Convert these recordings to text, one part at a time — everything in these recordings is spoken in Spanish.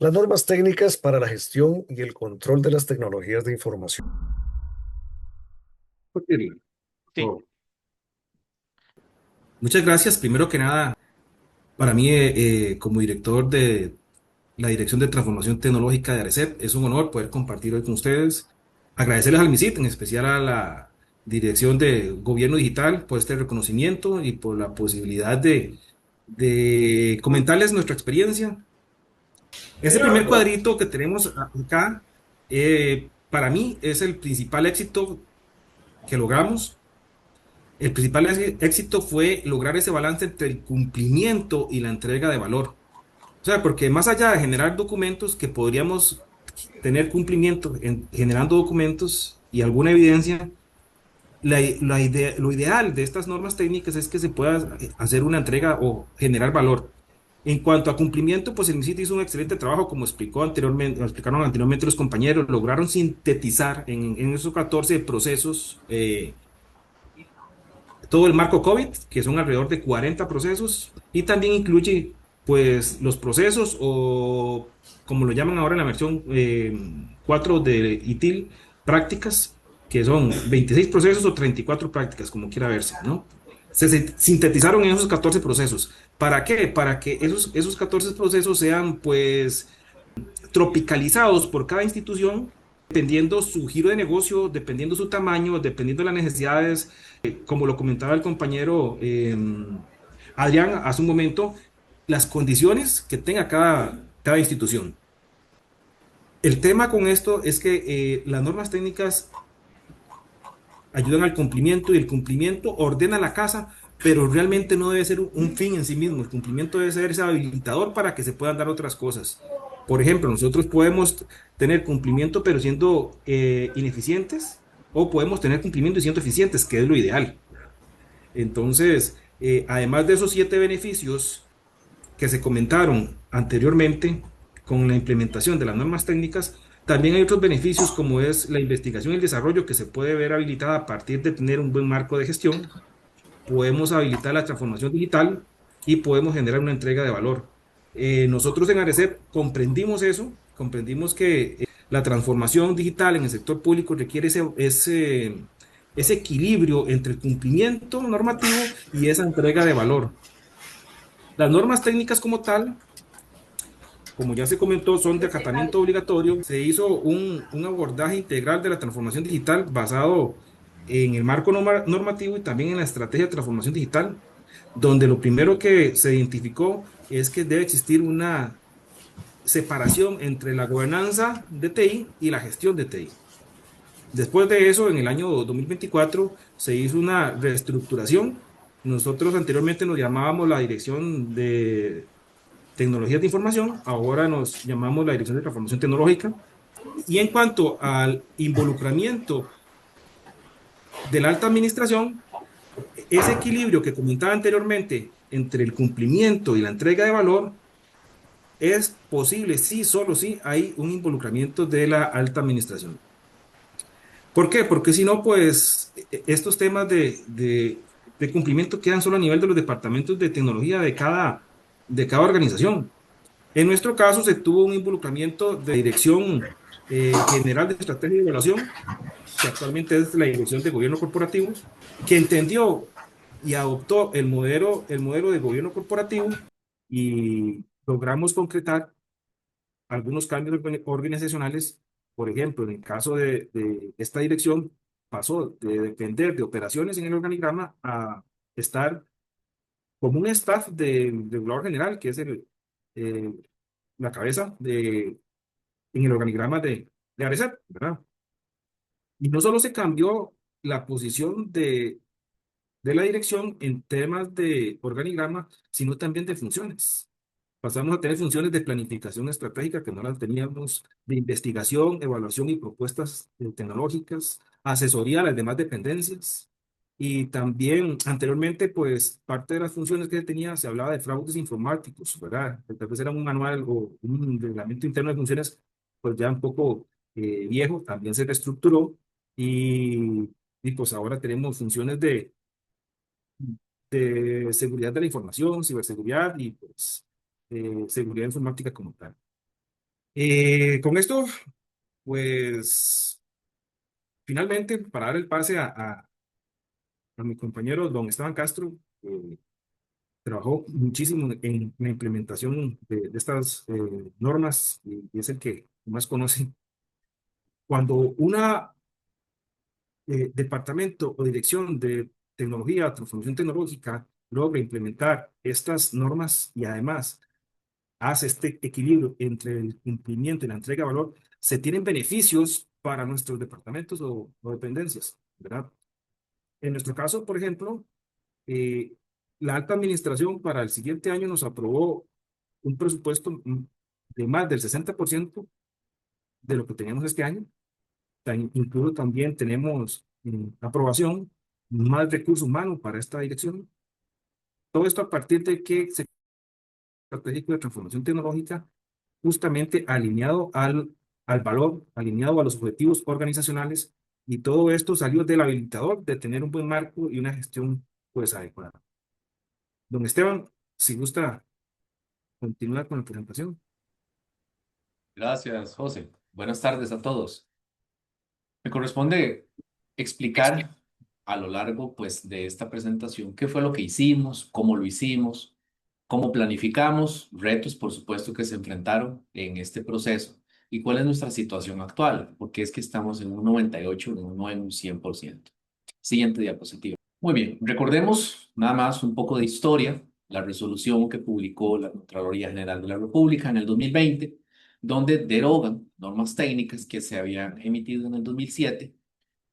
Las normas técnicas para la gestión y el control de las tecnologías de información. Sí, Oh, muchas gracias. Primero que nada, para mí, como director de la Dirección de Transformación Tecnológica de ARECEP, es un honor poder compartir hoy con ustedes. Agradecerles al MISIT, en especial a la Dirección de Gobierno Digital, por este reconocimiento y por la posibilidad de comentarles nuestra experiencia. Ese primer cuadrito que tenemos acá, para mí, es el principal éxito que logramos. El principal éxito fue lograr ese balance entre el cumplimiento y la entrega de valor. O sea, porque más allá de generar documentos que podríamos tener cumplimiento generando documentos y alguna evidencia, lo ideal de estas normas técnicas es que se pueda hacer una entrega o generar valor. En cuanto a cumplimiento, pues el MISIT hizo un excelente trabajo, como explicó anteriormente, explicaron anteriormente los compañeros, lograron sintetizar en esos 14 procesos todo el marco COVID, que son alrededor de 40 procesos, y también incluye pues los procesos o como lo llaman ahora en la versión 4 de ITIL, prácticas, que son 26 procesos o 34 prácticas, como quiera verse, ¿no? Sintetizaron en esos 14 procesos. ¿Para qué? Para que esos 14 procesos sean pues tropicalizados por cada institución, dependiendo su giro de negocio, dependiendo su tamaño, dependiendo de las necesidades, como lo comentaba el compañero Adrián hace un momento, las condiciones que tenga cada institución. El tema con esto es que las normas técnicas ayudan al cumplimiento y el cumplimiento ordena la casa, pero realmente no debe ser un fin en sí mismo. El cumplimiento debe ser ese habilitador para que se puedan dar otras cosas. Por ejemplo, nosotros podemos tener cumplimiento pero siendo ineficientes o podemos tener cumplimiento y siendo eficientes, que es lo ideal. Entonces, además de esos 7 beneficios que se comentaron anteriormente con la implementación de las normas técnicas, también hay otros beneficios como es la investigación y el desarrollo que se puede ver habilitada a partir de tener un buen marco de gestión. Podemos habilitar la transformación digital y podemos generar una entrega de valor. Nosotros en Arecep comprendimos eso, comprendimos que la transformación digital en el sector público requiere ese equilibrio entre el cumplimiento normativo y esa entrega de valor. Las normas técnicas como tal, como ya se comentó, son de acatamiento obligatorio. Se hizo un abordaje integral de la transformación digital basado en el marco normativo y también en la estrategia de transformación digital, donde lo primero que se identificó es que debe existir una separación entre la gobernanza de TI y la gestión de TI. Después de eso, en el año 2024, se hizo una reestructuración. Nosotros anteriormente nos llamábamos la Dirección de Tecnologías de Información, ahora nos llamamos la Dirección de Transformación Tecnológica. Y en cuanto al involucramiento de la alta administración, ese equilibrio que comentaba anteriormente entre el cumplimiento y la entrega de valor es posible, sí, solo sí hay un involucramiento de la alta administración. ¿Por qué? Porque si no, pues estos temas de cumplimiento quedan solo a nivel de los departamentos de tecnología de cada organización. En nuestro caso, se tuvo un involucramiento de Dirección General de Estrategia y Evaluación, que actualmente es la Dirección de Gobierno Corporativo, que entendió y adoptó el modelo de gobierno corporativo y logramos concretar algunos cambios organizacionales. Por ejemplo, en el caso de esta dirección, pasó de depender de operaciones en el organigrama a estar como un staff del regulador general, que es eh, la cabeza en el organigrama de ARECEP, ¿verdad? Y no solo se cambió la posición de la dirección en temas de organigrama, sino también de funciones. Pasamos a tener funciones de planificación estratégica que no las teníamos, de investigación, evaluación y propuestas tecnológicas, asesoría a las demás dependencias. Y también anteriormente, pues parte de las funciones que se tenía, se hablaba de fraudes informáticos, ¿verdad? Tal vez era un manual o un reglamento interno de funciones, pues ya un poco viejo, también se reestructuró y pues ahora tenemos funciones de seguridad de la información, ciberseguridad y pues seguridad informática como tal. Con esto, pues, finalmente, para dar el pase a mi compañero don Esteban Castro, trabajó muchísimo en la implementación de estas normas y es el que más conoce. Cuando una departamento o dirección de tecnología, transformación tecnológica, logra implementar estas normas y además hace este equilibrio entre el cumplimiento y la entrega de valor, se tienen beneficios para nuestros departamentos o dependencias, ¿verdad? En nuestro caso, por ejemplo, eh, la alta administración para el siguiente año nos aprobó un presupuesto de más del 60% de lo que teníamos este año. Incluso también tenemos aprobación, más recursos humanos para esta dirección. Todo esto a partir de que se estratégico de transformación tecnológica justamente alineado al valor, alineado a los objetivos organizacionales y todo esto salió del habilitador de tener un buen marco y una gestión pues adecuada. Don Esteban, si gusta continuar con la presentación. Gracias, José. Buenas tardes a todos. Me corresponde explicar a lo largo, pues, de esta presentación qué fue lo que hicimos, cómo lo hicimos, cómo planificamos, retos, por supuesto, que se enfrentaron en este proceso y cuál es nuestra situación actual, porque es que estamos en un 98, no en un 100%. Siguiente diapositiva. Muy bien, recordemos nada más un poco de historia, la resolución que publicó la Contraloría General de la República en el 2020, donde derogan normas técnicas que se habían emitido en el 2007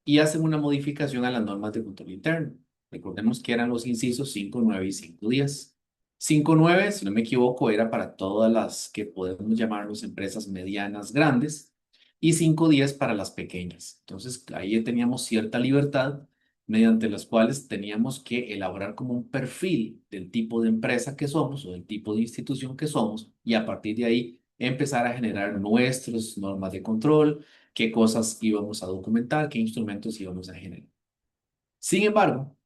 y hacen una modificación a las normas de control interno. Recordemos que eran los incisos 5, 9 y 5.10. 5.9, si no me equivoco, era para todas las que podemos llamarnos empresas medianas grandes y 5.10 para las pequeñas. Entonces, ahí teníamos cierta libertad mediante las cuales teníamos que elaborar como un perfil del tipo de empresa que somos o del tipo de institución que somos y a partir de ahí empezar a generar nuestras normas de control, qué cosas íbamos a documentar, qué instrumentos íbamos a generar. Sin embargo,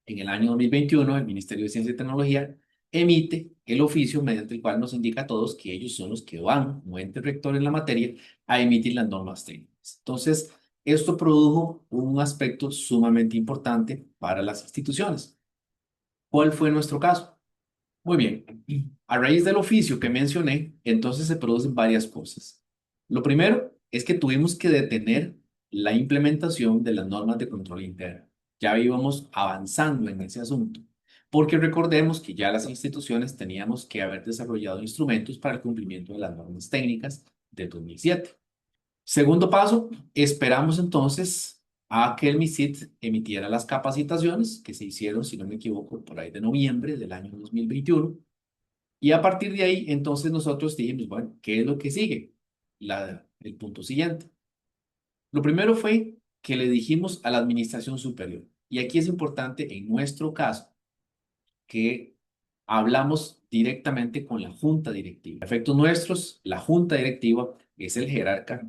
en el año 2021, el Ministerio de Ciencia y Tecnología emite el oficio mediante el cual nos indica a todos que ellos son los que van, como ente rector en la materia, a emitir las normas técnicas. Entonces, esto produjo un aspecto sumamente importante para las instituciones. ¿Cuál fue nuestro caso? Muy bien, a raíz del oficio que mencioné, entonces se producen varias cosas. Lo primero es que tuvimos que detener la implementación de las normas de control interno. Ya íbamos avanzando en ese asunto, porque recordemos que ya las instituciones teníamos que haber desarrollado instrumentos para el cumplimiento de las normas técnicas de 2007. Segundo paso, esperamos entonces a que el MISIT emitiera las capacitaciones que se hicieron, si no me equivoco, por ahí de noviembre del año 2021. Y a partir de ahí, entonces nosotros dijimos, bueno, ¿qué es lo que sigue? El punto siguiente. Lo primero fue que le dijimos a la administración superior, y aquí es importante en nuestro caso que hablamos directamente con la junta directiva. A efectos nuestros, la junta directiva es el jerarca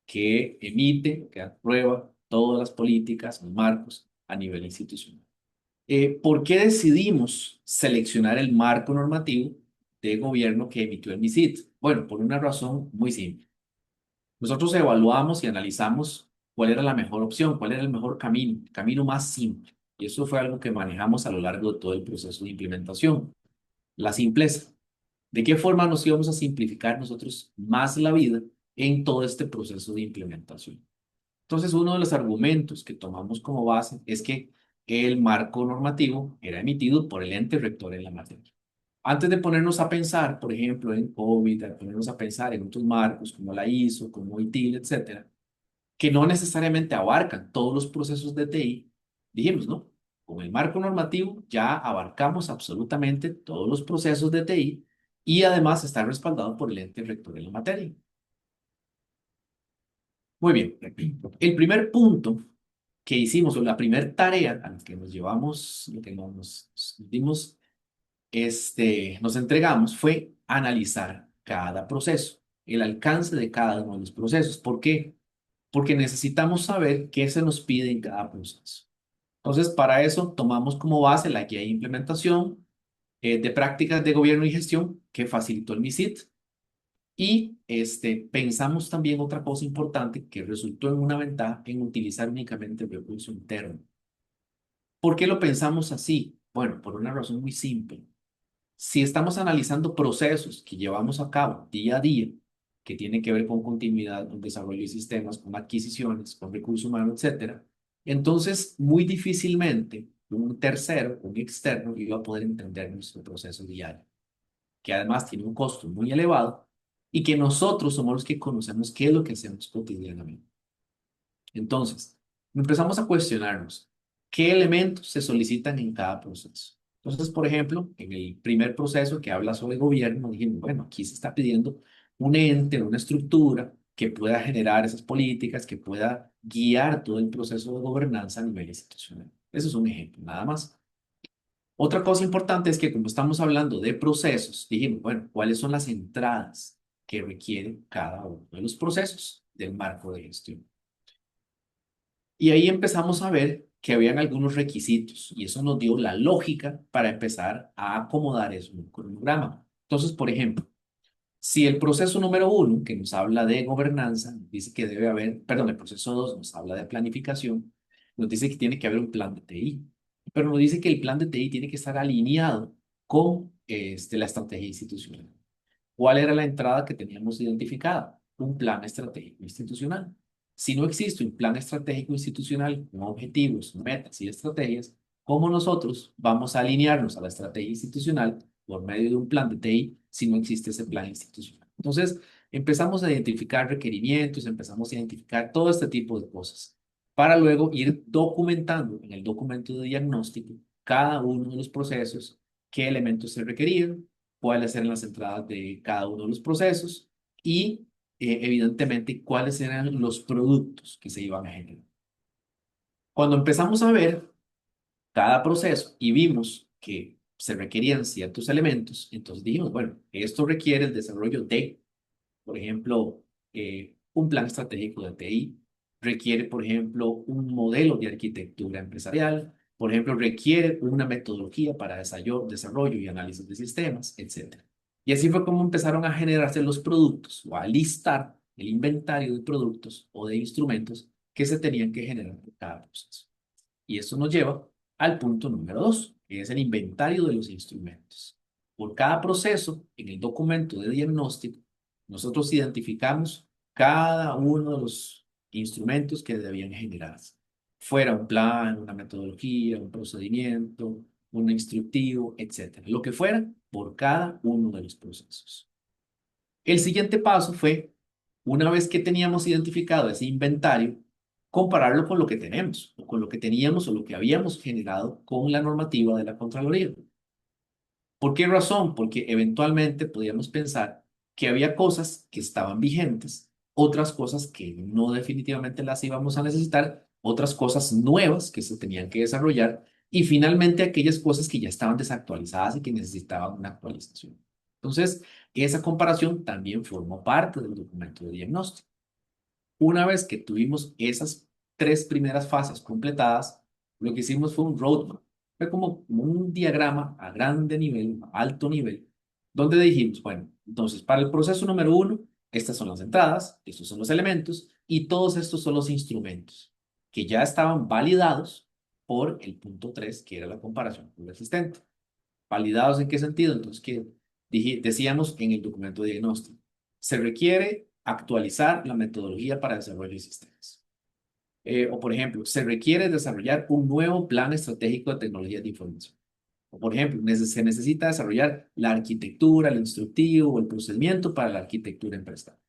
que emite, que aprueba todas las políticas, los marcos a nivel institucional. ¿Por qué decidimos seleccionar el marco normativo de gobierno que emitió el MISIT? Bueno, por una razón muy simple. Nosotros evaluamos y analizamos cuál era la mejor opción, cuál era el mejor camino, el camino más simple. Y eso fue algo que manejamos a lo largo de todo el proceso de implementación. La simpleza. ¿De qué forma nos íbamos a simplificar nosotros más la vida en todo este proceso de implementación? Entonces, uno de los argumentos que tomamos como base es que el marco normativo era emitido por el ente rector en la materia. Antes de ponernos a pensar, por ejemplo, en COVID, de ponernos a pensar en otros marcos como la ISO, como ITIL, etcétera, que no necesariamente abarcan todos los procesos de TI, dijimos, ¿no? Con el marco normativo ya abarcamos absolutamente todos los procesos de TI y además está respaldado por el ente rector en la materia. Muy bien. El primer punto que hicimos, o la primera tarea a la que nos llevamos, lo que nos dimos, nos entregamos fue analizar cada proceso, el alcance de cada uno de los procesos. ¿Por qué? Porque necesitamos saber qué se nos pide en cada proceso. Entonces, para eso tomamos como base la guía de implementación de prácticas de gobierno y gestión que facilitó el MISIT y pensamos también otra cosa importante que resultó en una ventaja en utilizar únicamente el recurso interno. ¿Por qué lo pensamos así? Bueno, por una razón muy simple. Si estamos analizando procesos que llevamos a cabo día a día, que tienen que ver con continuidad, con desarrollo de sistemas, con adquisiciones, con recursos humanos, etcétera, entonces muy difícilmente un tercero, un externo, iba a poder entender nuestro proceso diario, que además tiene un costo muy elevado y que nosotros somos los que conocemos qué es lo que hacemos cotidianamente. Entonces, empezamos a cuestionarnos qué elementos se solicitan en cada proceso. Entonces, por ejemplo, en el primer proceso que habla sobre gobierno, dijimos, bueno, aquí se está pidiendo un ente, una estructura que pueda generar esas políticas, que pueda guiar todo el proceso de gobernanza a nivel institucional. Eso es un ejemplo, nada más. Otra cosa importante es que como estamos hablando de procesos, dijimos, bueno, ¿cuáles son las entradas que requiere cada uno de los procesos del marco de gestión? Y ahí empezamos a ver que habían algunos requisitos y eso nos dio la lógica para empezar a acomodar eso en un cronograma. Entonces, por ejemplo, si el proceso número uno, que nos habla de gobernanza, dice que debe haber, perdón, el proceso dos nos habla de planificación, nos dice que tiene que haber un plan de TI, pero nos dice que el plan de TI tiene que estar alineado con la estrategia institucional. ¿Cuál era la entrada que teníamos identificada? Un plan estratégico institucional. Si no existe un plan estratégico institucional con objetivos, metas y estrategias, ¿cómo nosotros vamos a alinearnos a la estrategia institucional por medio de un plan de TI si no existe ese plan institucional? Entonces, empezamos a identificar requerimientos, empezamos a identificar todo este tipo de cosas para luego ir documentando en el documento de diagnóstico cada uno de los procesos, qué elementos se requerían, cuáles eran las entradas de cada uno de los procesos y, evidentemente, cuáles eran los productos que se iban a generar. Cuando empezamos a ver cada proceso y vimos que se requerían ciertos elementos, entonces dijimos, bueno, esto requiere el desarrollo de, por ejemplo, un plan estratégico de TI, requiere, por ejemplo, un modelo de arquitectura empresarial, por ejemplo, requiere una metodología para desarrollo y análisis de sistemas, etc. Y así fue como empezaron a generarse los productos o a listar el inventario de productos o de instrumentos que se tenían que generar por cada proceso. Y esto nos lleva al punto número dos, que es el inventario de los instrumentos. Por cada proceso, en el documento de diagnóstico, nosotros identificamos cada uno de los instrumentos que debían generarse. Fuera un plan, una metodología, un procedimiento, un instructivo, etcétera. Lo que fuera por cada uno de los procesos. El siguiente paso fue, una vez que teníamos identificado ese inventario, compararlo con lo que tenemos, o con lo que teníamos o lo que habíamos generado con la normativa de la Contraloría. ¿Por qué razón? Porque eventualmente podíamos pensar que había cosas que estaban vigentes, otras cosas que no definitivamente las íbamos a necesitar, otras cosas nuevas que se tenían que desarrollar y finalmente aquellas cosas que ya estaban desactualizadas y que necesitaban una actualización. Entonces, esa comparación también formó parte del documento de diagnóstico. Una vez que tuvimos esas tres primeras fases completadas, lo que hicimos fue un roadmap. Fue como un diagrama a grande nivel, a alto nivel, donde dijimos, bueno, entonces para el proceso número uno, estas son las entradas, estos son los elementos y todos estos son los instrumentos que ya estaban validados por el punto 3, que era la comparación con el existente. ¿Validados en qué sentido? Entonces, que decíamos en el documento de diagnóstico, se requiere actualizar la metodología para desarrollo de sistemas. O, por ejemplo, se requiere desarrollar un nuevo plan estratégico de tecnologías de información. O, por ejemplo, se necesita desarrollar la arquitectura, el instructivo o el procedimiento para la arquitectura empresarial.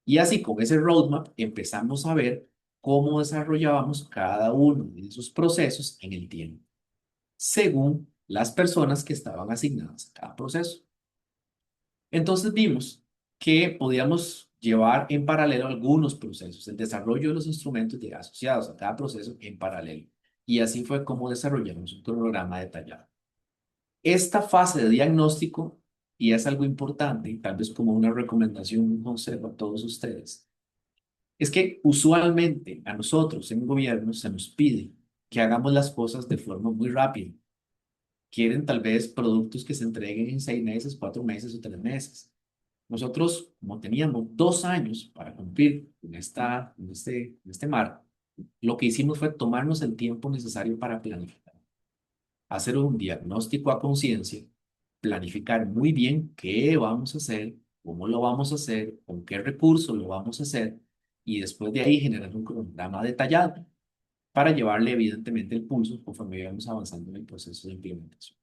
Y así, con ese roadmap, empezamos a ver cómo desarrollábamos cada uno de esos procesos en el tiempo, según las personas que estaban asignadas a cada proceso. Entonces vimos que podíamos llevar en paralelo algunos procesos, el desarrollo de los instrumentos asociados a cada proceso en paralelo. Y así fue como desarrollamos un cronograma detallado. Esta fase de diagnóstico, y es algo importante, y tal vez como una recomendación, un consejo a todos ustedes, es que usualmente a nosotros en gobierno se nos pide que hagamos las cosas de forma muy rápida. Quieren tal vez productos que se entreguen en 6 meses, 4 meses o 3 meses. Nosotros, como teníamos 2 años para cumplir en este marco, lo que hicimos fue tomarnos el tiempo necesario para planificar, hacer un diagnóstico a conciencia, planificar muy bien qué vamos a hacer, cómo lo vamos a hacer, con qué recursos lo vamos a hacer, y después de ahí generar un cronograma detallado para llevarle evidentemente el pulso conforme íbamos avanzando en el proceso de implementación.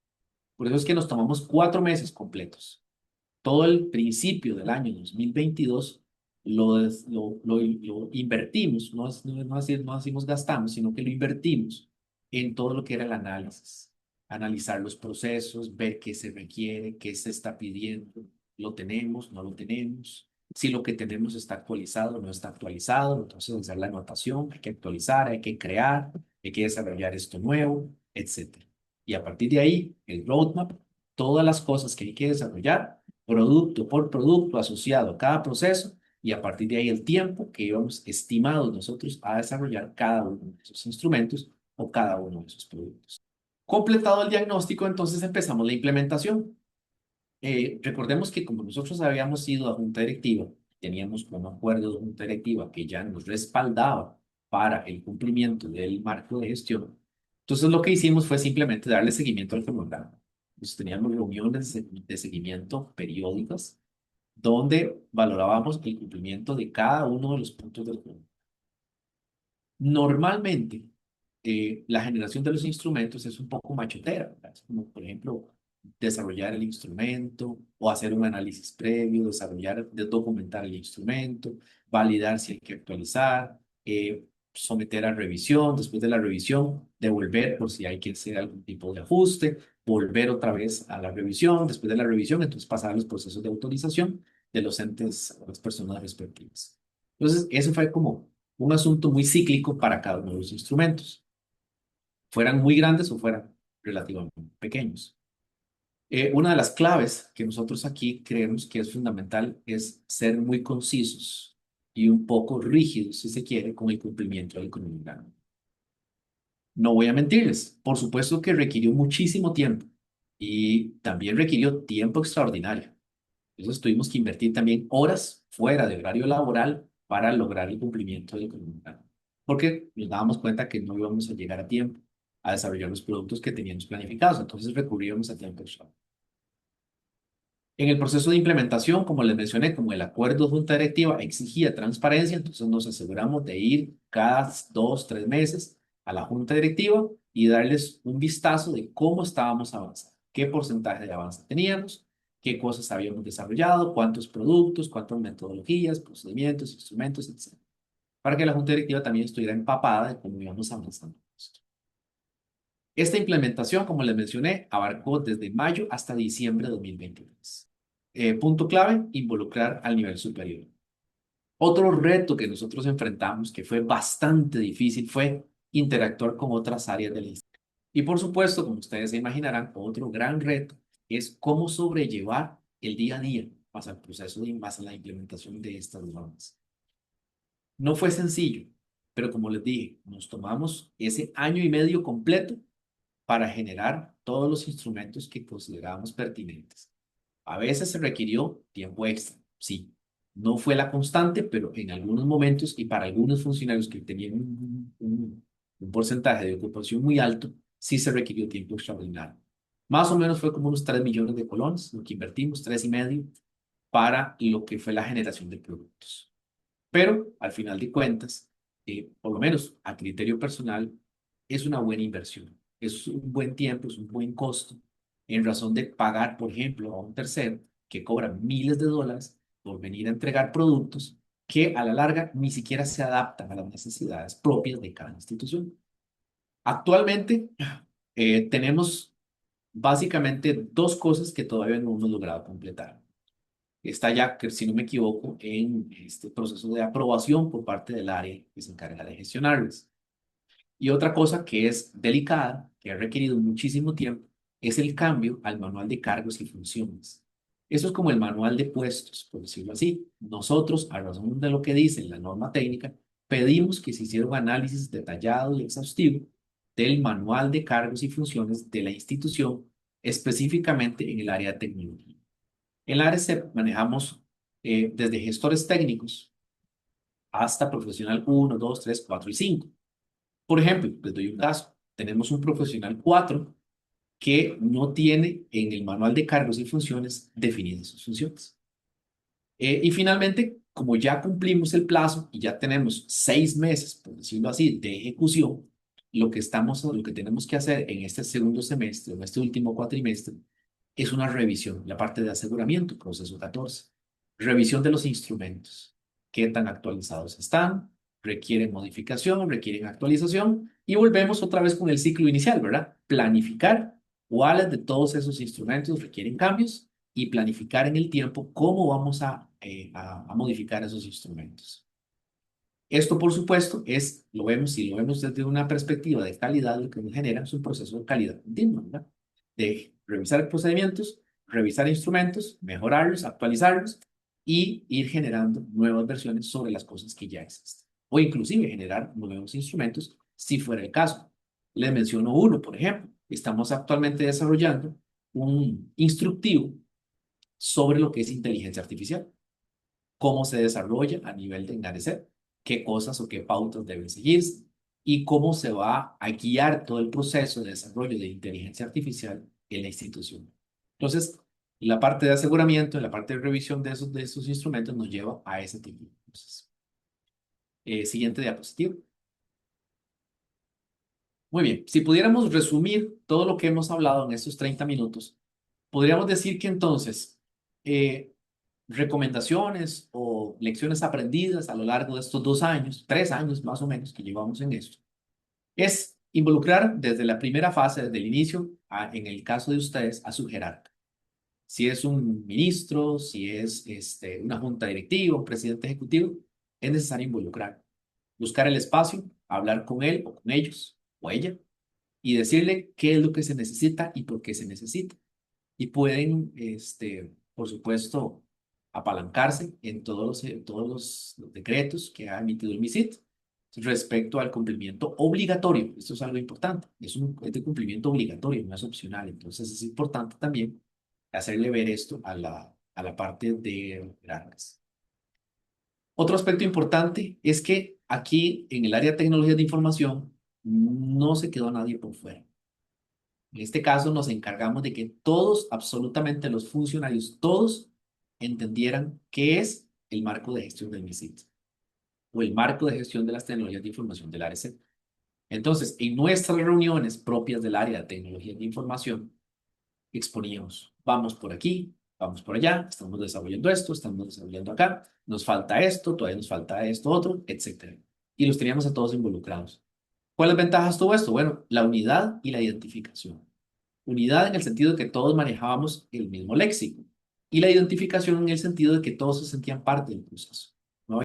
Por eso es que nos tomamos 4 meses completos. Todo el principio del año 2022 lo invertimos, no decimos gastamos, sino que lo invertimos en todo lo que era el análisis. Analizar los procesos, ver qué se requiere, qué se está pidiendo, lo tenemos, no lo tenemos, si lo que tenemos está actualizado o no está actualizado, entonces hacer la anotación, hay que actualizar, hay que crear, hay que desarrollar esto nuevo, etcétera. Y a partir de ahí, el roadmap, todas las cosas que hay que desarrollar producto por producto asociado a cada proceso, y a partir de ahí el tiempo que íbamos estimados nosotros a desarrollar cada uno de esos instrumentos o cada uno de esos productos. Completado el diagnóstico, entonces empezamos la implementación. Recordemos que como nosotros habíamos ido a junta directiva, teníamos un acuerdo de junta directiva que ya nos respaldaba para el cumplimiento del marco de gestión. Entonces lo que hicimos fue simplemente darle seguimiento al cronograma. Entonces teníamos reuniones de seguimiento periódicas donde valorábamos el cumplimiento de cada uno de los puntos del cronograma. Normalmente, la generación de los instrumentos es un poco machotera, ¿verdad? Es como, por ejemplo, desarrollar el instrumento o hacer un análisis previo, documentar el instrumento, validar si hay que actualizar, someter a revisión, después de la revisión, devolver por si hay que hacer algún tipo de ajuste, volver otra vez a la revisión, después de la revisión, entonces pasar a los procesos de autorización de los entes, las personas respectivas. Entonces, eso fue como un asunto muy cíclico para cada uno de los instrumentos, fueran muy grandes o fueran relativamente pequeños. Una de las claves que nosotros aquí creemos que es fundamental es ser muy concisos y un poco rígidos, si se quiere, con el cumplimiento del cronograma. No voy a mentirles, por supuesto que requirió muchísimo tiempo y también requirió tiempo extraordinario. Entonces tuvimos que invertir también horas fuera de horario laboral para lograr el cumplimiento del cronograma, porque nos dábamos cuenta que no íbamos a llegar a tiempo a desarrollar los productos que teníamos planificados, entonces recurríamos a tiempo extra. En el proceso de implementación, como les mencioné, como el acuerdo de junta directiva exigía transparencia, entonces nos aseguramos de ir cada 2, 3 meses a la junta directiva y darles un vistazo de cómo estábamos avanzando, qué porcentaje de avance teníamos, qué cosas habíamos desarrollado, cuántos productos, cuántas metodologías, procedimientos, instrumentos, etc. Para que la junta directiva también estuviera empapada de cómo íbamos avanzando. Esta implementación, como les mencioné, abarcó desde mayo hasta diciembre de 2023. Punto clave, involucrar al nivel superior. Otro reto que nosotros enfrentamos, que fue bastante difícil, fue interactuar con otras áreas del instituto. Y por supuesto, como ustedes se imaginarán, otro gran reto es cómo sobrellevar el día a día más al proceso más a la implementación de estas normas. No fue sencillo, pero como les dije, nos tomamos ese año y medio completo para generar todos los instrumentos que considerábamos pertinentes. A veces se requirió tiempo extra, sí. No fue la constante, pero en algunos momentos y para algunos funcionarios que tenían un porcentaje de ocupación muy alto, sí se requirió tiempo extraordinario. Más o menos fue como unos 3 millones de colones, lo que invertimos, 3,5, para lo que fue la generación de productos. Pero al final de cuentas, por lo menos a criterio personal, es una buena inversión. Es un buen tiempo, es un buen costo, en razón de pagar, por ejemplo, a un tercero que cobra miles de dólares por venir a entregar productos que a la larga ni siquiera se adaptan a las necesidades propias de cada institución. Actualmente tenemos básicamente dos cosas que todavía no hemos logrado completar. Está ya, que si no me equivoco, en este proceso de aprobación por parte del área que se encarga de gestionarlos. Y otra cosa que es delicada, que ha requerido muchísimo tiempo, es el cambio al manual de cargos y funciones. Eso es como el manual de puestos, por decirlo así. Nosotros, a razón de lo que dice la norma técnica, pedimos que se hiciera un análisis detallado y exhaustivo del manual de cargos y funciones de la institución, específicamente en el área de tecnología. En la ARECEP manejamos desde gestores técnicos hasta profesional 1, 2, 3, 4 y 5. Por ejemplo, les doy un caso. Tenemos un profesional 4 que no tiene en el manual de cargos y funciones definidas sus funciones. Y finalmente, como ya cumplimos el plazo y ya tenemos 6 meses, por decirlo así, de ejecución, lo que tenemos que hacer en este segundo semestre, en este último cuatrimestre, es una revisión, la parte de aseguramiento, proceso 14. Revisión de los instrumentos. ¿Qué tan actualizados están? ¿Requieren modificación? ¿Requieren actualización? Y volvemos otra vez con el ciclo inicial, ¿verdad? Planificar cuáles de todos esos instrumentos requieren cambios y planificar en el tiempo cómo vamos a modificar esos instrumentos. Esto, por supuesto, si lo vemos desde una perspectiva de calidad, lo que nos genera es un proceso de calidad continua, ¿verdad? De revisar procedimientos, revisar instrumentos, mejorarlos, actualizarlos y ir generando nuevas versiones sobre las cosas que ya existen. O inclusive generar nuevos instrumentos si fuera el caso. Les menciono uno, por ejemplo. Estamos actualmente desarrollando un instructivo sobre lo que es inteligencia artificial, cómo se desarrolla a nivel de engrandecer, qué cosas o qué pautas deben seguirse y cómo se va a guiar todo el proceso de desarrollo de inteligencia artificial en la institución. Entonces, la parte de aseguramiento, la parte de revisión de esos instrumentos nos lleva a ese tipo de cosas. Siguiente diapositiva. Muy bien, si pudiéramos resumir todo lo que hemos hablado en estos 30 minutos, podríamos decir que entonces, recomendaciones o lecciones aprendidas a lo largo de estos 2 años, 3 años más o menos que llevamos en esto, es involucrar desde la primera fase, desde el inicio, en el caso de ustedes, a su jerarca. Si es un ministro, si es una junta directiva, un presidente ejecutivo, es necesario involucrar, buscar el espacio, hablar con él o con ellos o ella y decirle qué es lo que se necesita y por qué se necesita. Y pueden, por supuesto, apalancarse en todos los decretos que ha emitido el MISIT respecto al cumplimiento obligatorio. Esto es algo importante, es de cumplimiento obligatorio, no es opcional. Entonces es importante también hacerle ver esto a la parte de jerarcas. Otro aspecto importante es que aquí en el área de tecnologías de información no se quedó nadie por fuera. En este caso nos encargamos de que todos, absolutamente los funcionarios, todos entendieran qué es el marco de gestión del MISIT o el marco de gestión de las tecnologías de información del ARECEP. Entonces, en nuestras reuniones propias del área de tecnologías de información, exponíamos, vamos por aquí, vamos por allá, estamos desarrollando esto, estamos desarrollando acá, nos falta esto, todavía nos falta esto, otro, etcétera. Y los teníamos a todos involucrados. ¿Cuáles ventajas tuvo esto? Bueno, la unidad y la identificación. Unidad en el sentido de que todos manejábamos el mismo léxico y la identificación en el sentido de que todos se sentían parte del proceso, ¿no?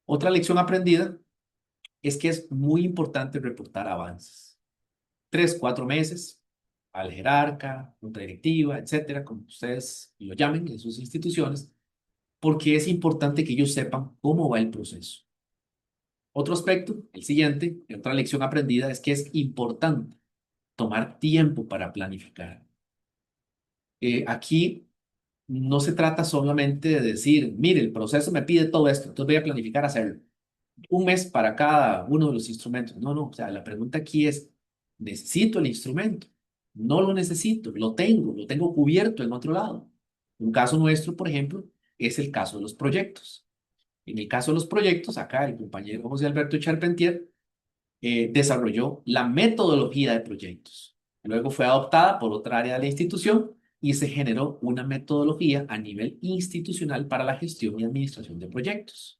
Otra lección aprendida es que es muy importante reportar avances. 3, 4 meses al jerarca, junta directiva, etcétera, como ustedes lo llamen en sus instituciones, porque es importante que ellos sepan cómo va el proceso. Otro aspecto, el siguiente, otra lección aprendida es que es importante tomar tiempo para planificar. Aquí no se trata solamente de decir, mire, el proceso me pide todo esto, entonces voy a planificar hacerlo. Un mes para cada uno de los instrumentos. No, no, o sea, la pregunta aquí es, ¿necesito el instrumento? No lo necesito, lo tengo cubierto en otro lado. Un caso nuestro, por ejemplo, es el caso de los proyectos. En el caso de los proyectos, acá el compañero José Alberto Charpentier desarrolló la metodología de proyectos. Luego fue adoptada por otra área de la institución y se generó una metodología a nivel institucional para la gestión y administración de proyectos.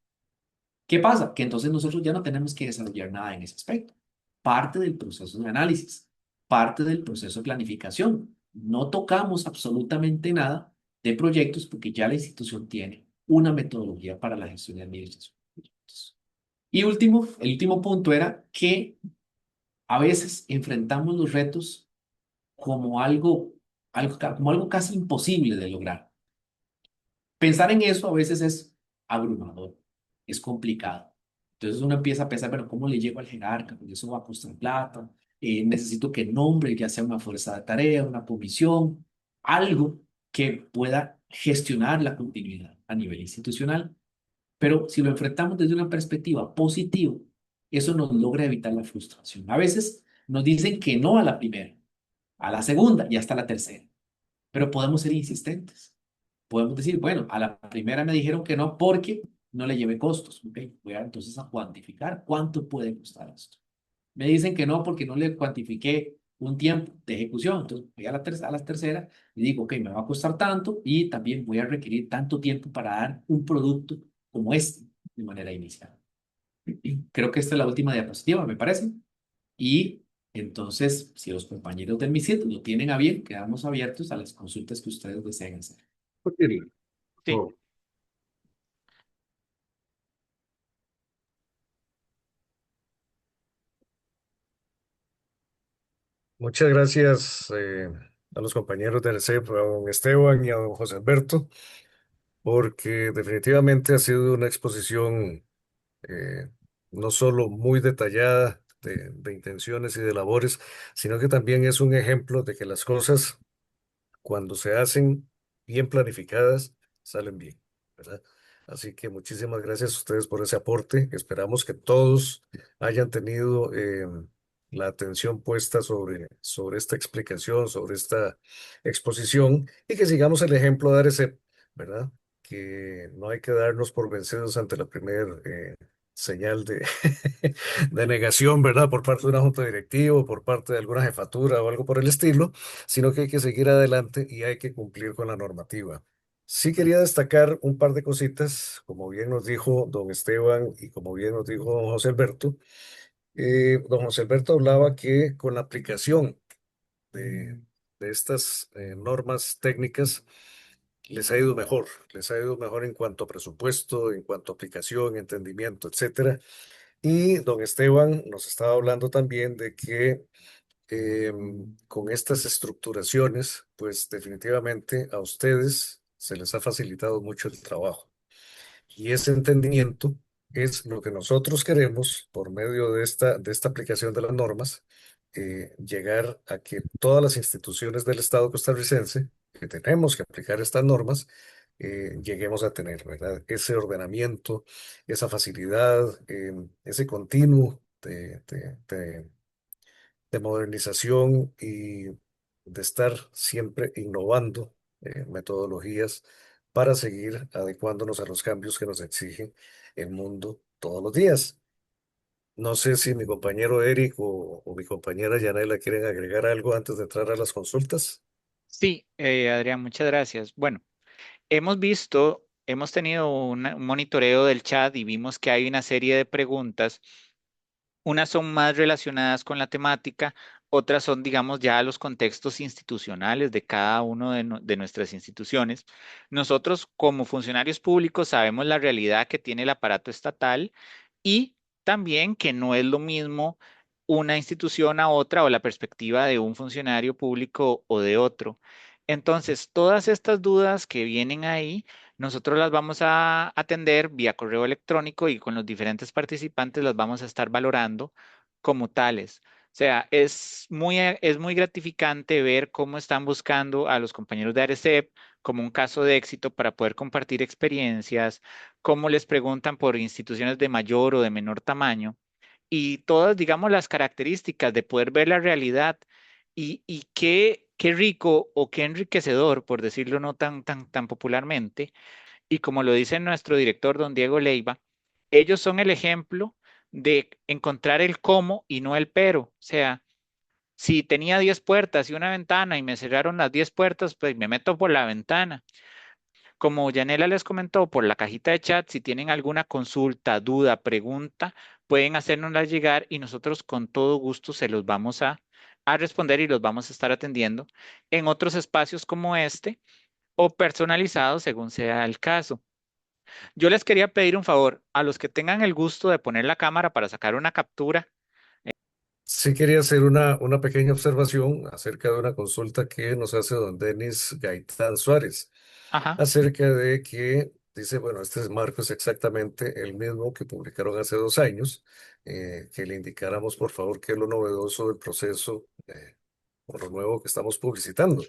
¿Qué pasa? Que entonces nosotros ya no tenemos que desarrollar nada en ese aspecto. Parte del proceso de análisis, parte del proceso de planificación. No tocamos absolutamente nada de proyectos porque ya la institución tiene una metodología para la gestión y administración de proyectos. Y el último punto era que a veces enfrentamos los retos como algo casi imposible de lograr. Pensar en eso a veces es abrumador, es complicado. Entonces uno empieza a pensar, pero ¿cómo le llego al jerarca? Porque eso va a costar plata. Necesito que nombre, ya sea una fuerza de tarea, una comisión, algo que pueda gestionar la continuidad a nivel institucional. Pero si lo enfrentamos desde una perspectiva positiva, eso nos logra evitar la frustración. A veces nos dicen que no a la primera, a la segunda y hasta la tercera, pero podemos ser insistentes. Podemos decir, bueno, a la primera me dijeron que no porque no le llevé costos. Ok, voy a entonces a cuantificar cuánto puede costar esto. Me dicen que no porque no le cuantifiqué un tiempo de ejecución. Entonces voy a a la tercera y digo, ok, me va a costar tanto y también voy a requerir tanto tiempo para dar un producto como este de manera inicial. Creo que esta es la última diapositiva, me parece. Y entonces, si los compañeros del MISIT lo tienen a bien, quedamos abiertos a las consultas que ustedes deseen hacer. Sí, Oh, muchas gracias a los compañeros del CEP, a don Esteban y a don José Alberto, porque definitivamente ha sido una exposición eh, no solo muy detallada de intenciones y de labores, sino que también es un ejemplo de que las cosas, cuando se hacen bien planificadas, salen bien, ¿verdad? Así que muchísimas gracias a ustedes por ese aporte. Esperamos que todos hayan tenido la atención puesta sobre esta explicación, sobre esta exposición y que sigamos el ejemplo de ARECEP, ¿verdad? Que no hay que darnos por vencidos ante la primera señal de negación, ¿verdad? Por parte de una junta directiva, o por parte de alguna jefatura o algo por el estilo, sino que hay que seguir adelante y hay que cumplir con la normativa. Sí quería destacar un par de cositas, como bien nos dijo don Esteban y como bien nos dijo don José Alberto. Don José Alberto hablaba que con la aplicación de, de estas normas técnicas les ha ido mejor en cuanto a presupuesto, en cuanto a aplicación, entendimiento, etcétera. Y don Esteban nos estaba hablando también de que con estas estructuraciones, pues definitivamente a ustedes se les ha facilitado mucho el trabajo. Y ese entendimiento es lo que nosotros queremos por medio de esta aplicación de las normas, llegar a que todas las instituciones del Estado costarricense que tenemos que aplicar estas normas, lleguemos a tener, ¿verdad? Ese ordenamiento, esa facilidad, ese continuo de modernización y de estar siempre innovando metodologías para seguir adecuándonos a los cambios que nos exige el mundo todos los días. No sé si mi compañero Eric o mi compañera Yanela quieren agregar algo antes de entrar a las consultas. sí, Adrián, muchas gracias. Bueno, hemos tenido un monitoreo del chat y vimos que hay una serie de preguntas. Unas son más relacionadas con la temática, otras son, digamos, ya los contextos institucionales de cada uno de nuestras instituciones. Nosotros, como funcionarios públicos, sabemos la realidad que tiene el aparato estatal y también que no es lo mismo una institución a otra o la perspectiva de un funcionario público o de otro. Entonces, todas estas dudas que vienen ahí, nosotros las vamos a atender vía correo electrónico y con los diferentes participantes las vamos a estar valorando como tales. O sea, es muy gratificante ver cómo están buscando a los compañeros de ARECEP como un caso de éxito para poder compartir experiencias, cómo les preguntan por instituciones de mayor o de menor tamaño y todas, digamos, las características de poder ver la realidad y qué rico o qué enriquecedor, por decirlo no tan popularmente, y como lo dice nuestro director, don Diego Leiva, ellos son el ejemplo de encontrar el cómo y no el pero. O sea, si tenía 10 puertas y una ventana y me cerraron las 10 puertas, pues me meto por la ventana. Como Yanela les comentó por la cajita de chat, si tienen alguna consulta, duda, pregunta, pueden hacérnosla llegar y nosotros con todo gusto se los vamos a responder y los vamos a estar atendiendo en otros espacios como este o personalizados según sea el caso. Yo les quería pedir un favor, a los que tengan el gusto de poner la cámara para sacar una captura. Sí quería hacer una pequeña observación acerca de una consulta que nos hace don Denis Gaitán Suárez, Ajá. acerca de que dice, bueno, este marco es exactamente el mismo que publicaron hace 2 años, que le indicáramos por favor qué es lo novedoso del proceso o lo nuevo que estamos publicitando.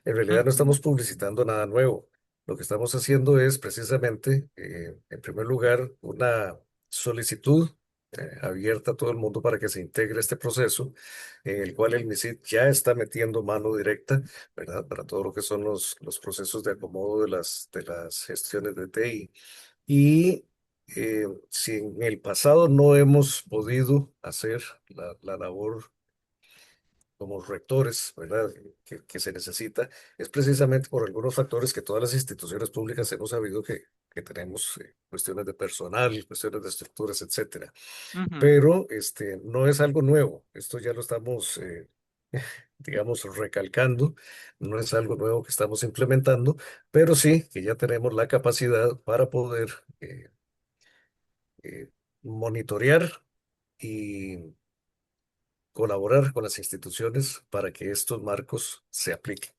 En realidad no Ujú. estamos publicitando nada nuevo. lo que estamos haciendo es precisamente, en primer lugar, una solicitud abierta a todo el mundo para que se integre este proceso, en el cual el MISID ya está metiendo mano directa, ¿verdad? Para todo lo que son los procesos de acomodo de las gestiones de TI. Y si en el pasado no hemos podido hacer la labor como rectores, ¿verdad? Que se necesita, es precisamente por algunos factores que todas las instituciones públicas hemos sabido que tenemos cuestiones de personal, cuestiones de estructuras, etcétera. Ujú. Pero no es algo nuevo, esto ya lo estamos, digamos, recalcando, no es algo nuevo que estamos implementando, pero sí que ya tenemos la capacidad para poder eh, monitorear y colaborar con las instituciones para que estos marcos se apliquen.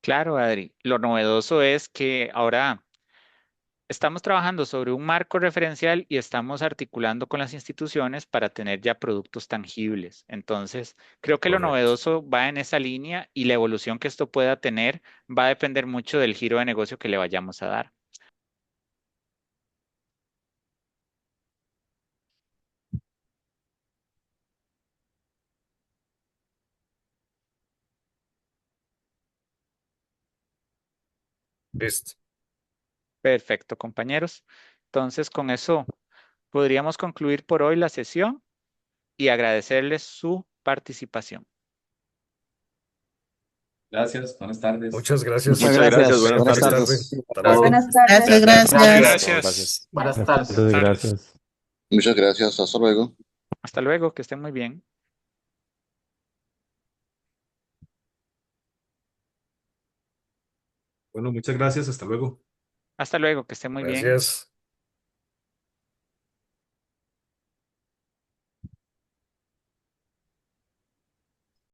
Claro, Adri. Lo novedoso es que ahora estamos trabajando sobre un marco referencial y estamos articulando con las instituciones para tener ya productos tangibles. Entonces, creo que lo Correcto. novedoso va en esa línea y la evolución que esto pueda tener va a depender mucho del giro de negocio que le vayamos a dar. Listo. Perfecto, compañeros. Entonces, con eso podríamos concluir por hoy la sesión y agradecerles su participación. Gracias, buenas tardes. Muchas gracias. Muchas Muchas gracias, gracias. buenas Tengan Buenas feliz tardes. tarde. tardes. Hasta Todo. luego. Buenas tardes. Gracias. Buenas Buenas tardes. gracias. Muchas gracias. Hasta luego. Hasta luego, que estén muy bien. Bueno, muchas gracias. Hasta luego. Hasta luego, que estén muy bien. Gracias.